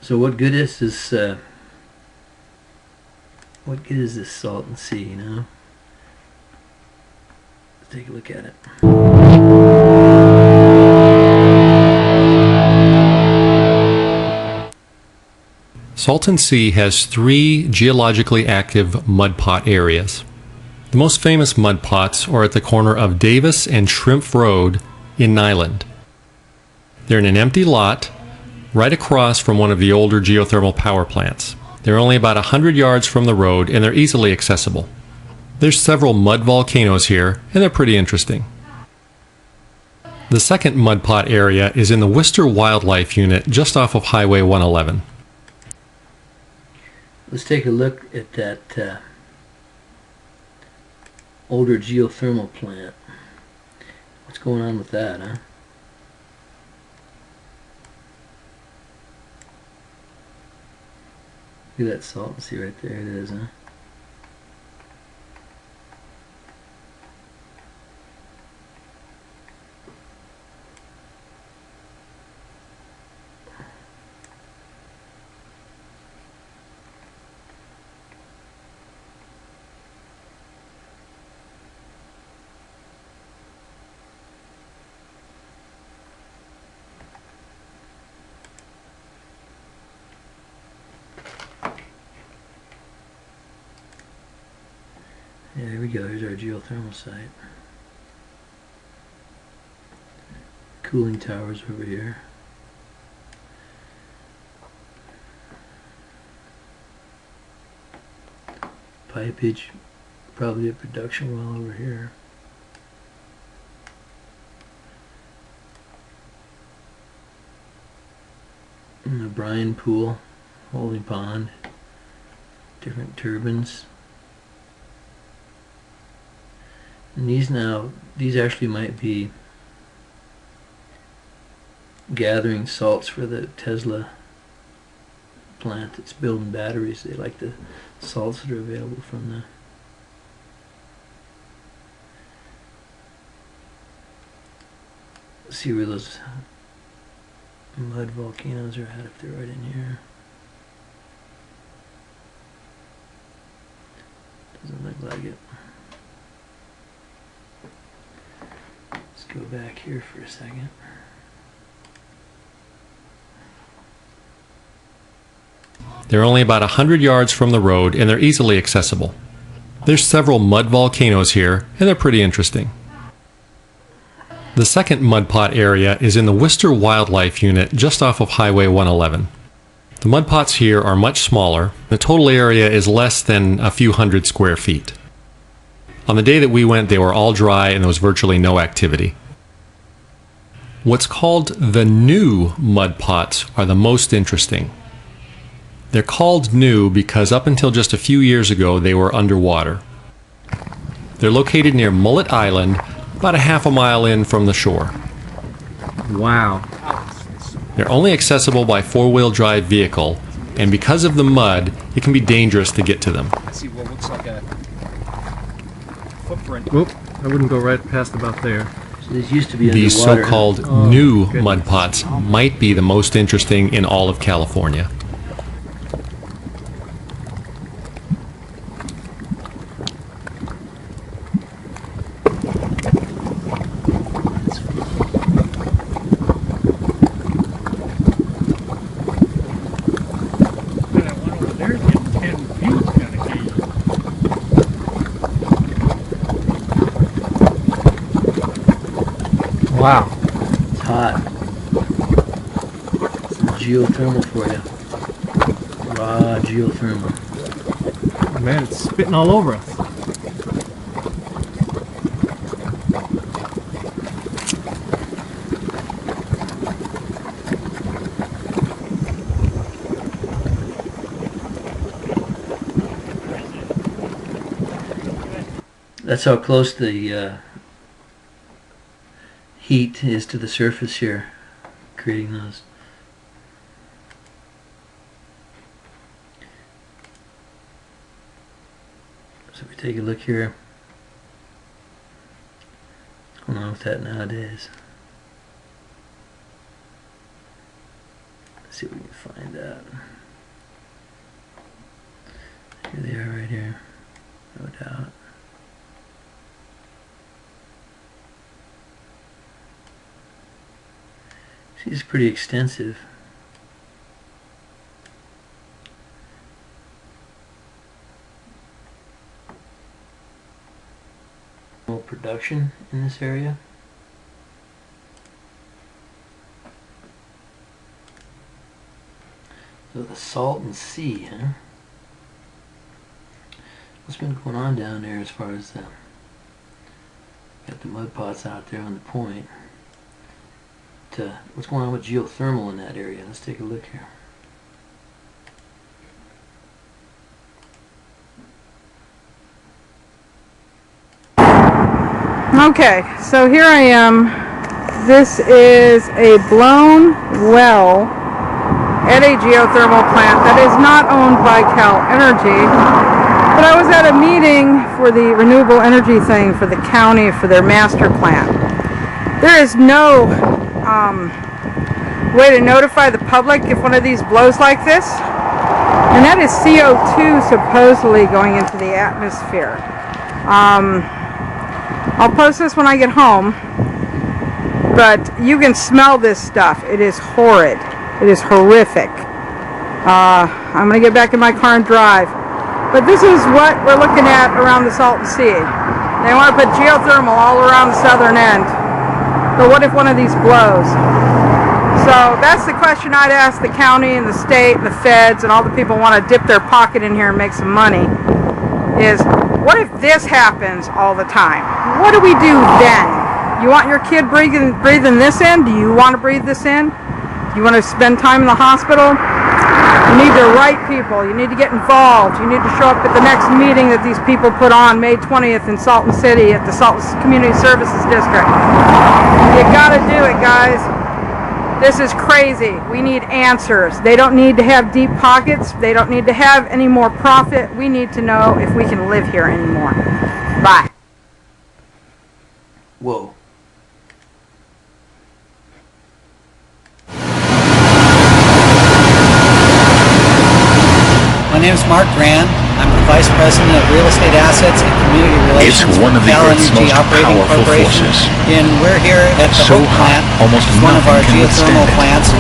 So what good is this? What good is this Salton Sea? You know. Let's take a look at it. Salton Sea has 3 geologically active mud pot areas. The most famous mud pots are at the corner of Davis and Shrimp Road in Nyland. They're in an empty lot right across from one of the older geothermal power plants. They're only about 100 yards from the road and they're easily accessible. There's several mud volcanoes here and they're pretty interesting. The second mud pot area is in the Worcester Wildlife Unit just off of Highway 111. Let's take a look at that older geothermal plant. What's going on with that, huh? Look at that Salton Sea right there. It is, huh? Yeah, there we go. Here's our geothermal site. Cooling towers over here. Pipage, probably a production well over here. And a brine pool, holding pond, different turbines. And these actually might be gathering salts for the Tesla plant that's building batteries. They like the salts that are available from the see where those mud volcanoes are at, if they're right in here. Doesn't look like it. Let's go back here for a second. They're only about 100 yards from the road and they're easily accessible. There's several mud volcanoes here and they're pretty interesting. The second mud pot area is in the Worcester Wildlife Unit just off of Highway 111. The mud pots here are much smaller. The total area is less than a few hundred square feet. On the day that we went, they were all dry and there was virtually no activity. What's called the new mud pots are the most interesting. They're called new because up until just a few years ago they were underwater. They're located near Mullet Island, about a half a mile in from the shore. Wow. They're only accessible by four-wheel drive vehicle, and because of the mud, it can be dangerous to get to them. I see what looks like a footprint. Whoop, I wouldn't go right past about there. So these used to be These underwater. so-called new mud pots might be the most interesting in all of California. Wow. It's hot. Some geothermal for you. Raw geothermal. Man, it's spitting all over us. That's how close the heat is to the surface here, creating those. So if we take a look here, what's going on with that nowadays? Let's see if we can find that. Here they are right here. No doubt. See, it's pretty extensive. Production in this area. So the Salton Sea, huh? What's been going on down there as far as got the mud pots out there on the point? What's going on with geothermal in that area? Let's take a look here. Okay, so here I am. This is a blown well at a geothermal plant that is not owned by Cal Energy. But I was at a meeting for the renewable energy thing for the county for their master plan. There is no way to notify the public if one of these blows like this. And that is CO2 supposedly going into the atmosphere. I'll post this when I get home, but you can smell this stuff. It is horrid. It is horrific. I'm going to get back in my car and drive. But this is what we're looking at around the Salton Sea. They want to put geothermal all around the southern end. But what if one of these blows? So that's the question I'd ask the county and the state and the feds and all the people who want to dip their pocket in here and make some money is, what if this happens all the time? What do we do then? You want your kid breathing this in? Do you want to breathe this in? Do you want to spend time in the hospital? You need to write people. You need to get involved. You need to show up at the next meeting that these people put on May 20th in Salton City at the Salton Community Services District. You gotta do it, guys. This is crazy. We need answers. They don't need to have deep pockets. They don't need to have any more profit. We need to know if we can live here anymore. Bye. Whoa. My name is Mark Grand. I'm the Vice President of Real Estate Assets and Community Relations It's one of the for Cal Earth's Energy most Operating powerful Corporation. forces. And we're here at the So Hope hot, plant, almost which is one of nothing our can geothermal withstand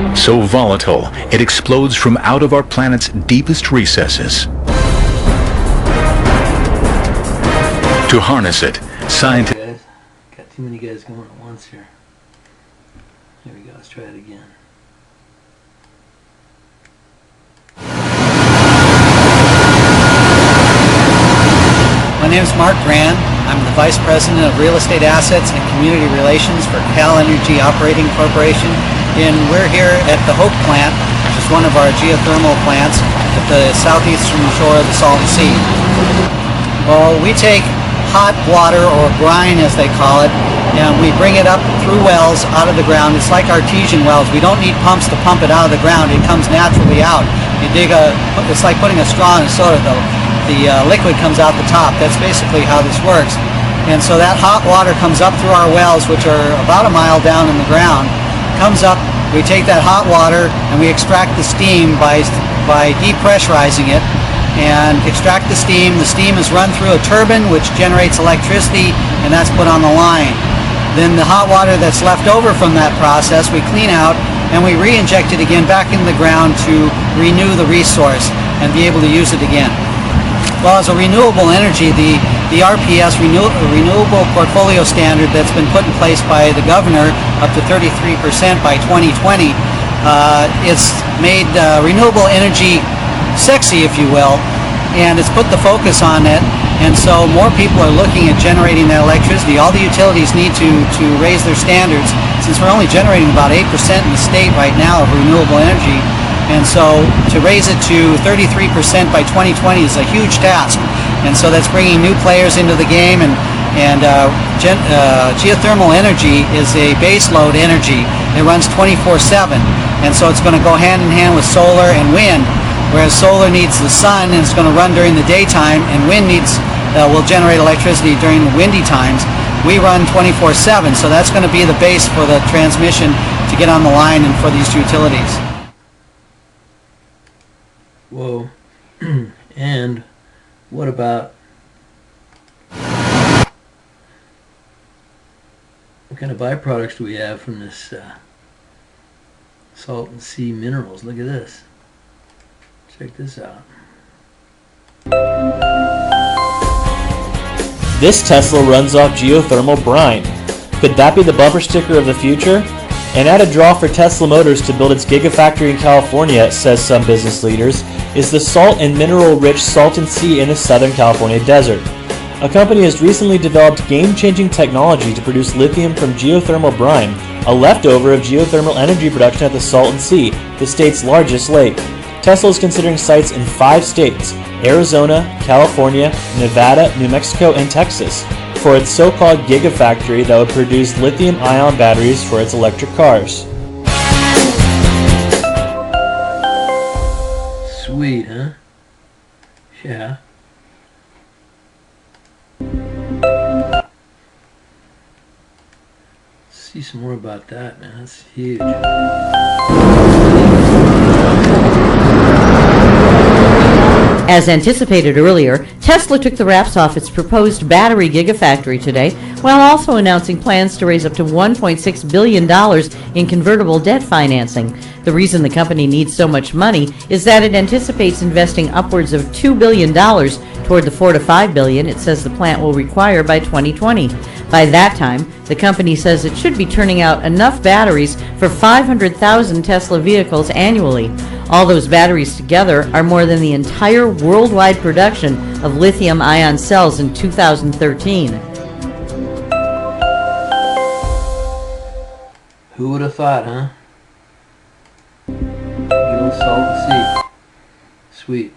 plants. So volatile, it explodes from out of our planet's deepest recesses. To harness it, scientists... Guys, got too many guys going at once here. Here we go, let's try it again. My name is Mark Grand. I'm the Vice President of Real Estate Assets and Community Relations for Cal Energy Operating Corporation. And we're here at the Hope plant, which is one of our geothermal plants at the southeastern shore of the Salton Sea. Well, we take hot water, or brine as they call it, and we bring it up through wells out of the ground. It's like artesian wells. We don't need pumps to pump it out of the ground. It comes naturally out. You dig it's like putting a straw in a soda though. The liquid comes out the top. That's basically how this works. And so that hot water comes up through our wells, which are about a mile down in the ground, comes up. We take that hot water and we extract the steam by depressurizing it and extract the steam. The steam is run through a turbine which generates electricity, and that's put on the line. Then the hot water that's left over from that process we clean out and we re-inject it again back in the ground to renew the resource and be able to use it again. Well, as a renewable energy, the RPS, Renewable Portfolio Standard, that's been put in place by the governor up to 33% by 2020, it's made renewable energy sexy, if you will, and it's put the focus on it, and so more people are looking at generating that electricity. All the utilities need to raise their standards, since we're only generating about 8% in the state right now of renewable energy. And so to raise it to 33% by 2020 is a huge task. And so that's bringing new players into the game. And geothermal energy is a base load energy. It runs 24/7. And so it's going to go hand in hand with solar and wind. Whereas solar needs the sun and it's going to run during the daytime, and wind will generate electricity during the windy times. We run 24/7, so that's going to be the base for the transmission to get on the line and for these utilities. Whoa. And what about, what kind of byproducts do we have from this Salton Sea minerals? Look at this. Check this out. This Tesla runs off geothermal brine. Could that be the bumper sticker of the future? And at a draw for Tesla Motors to build its gigafactory in California, says some business leaders, is the salt and mineral-rich Salton Sea in the Southern California desert. A company has recently developed game-changing technology to produce lithium from geothermal brine, a leftover of geothermal energy production at the Salton Sea, the state's largest lake. Tesla is considering sites in 5 states, Arizona, California, Nevada, New Mexico, and Texas, for its so-called gigafactory that would produce lithium-ion batteries for its electric cars. Sweet, huh? Yeah. See some more about that, man. That's huge. As anticipated earlier, Tesla took the wraps off its proposed battery gigafactory today, while also announcing plans to raise up to $1.6 billion in convertible debt financing. The reason the company needs so much money is that it anticipates investing upwards of $2 billion toward the $4 to $5 billion it says the plant will require by 2020. By that time, the company says it should be turning out enough batteries for 500,000 Tesla vehicles annually. All those batteries together are more than the entire worldwide production of lithium-ion cells in 2013. Who would have thought, huh? Good old Salton Sea. Sweet.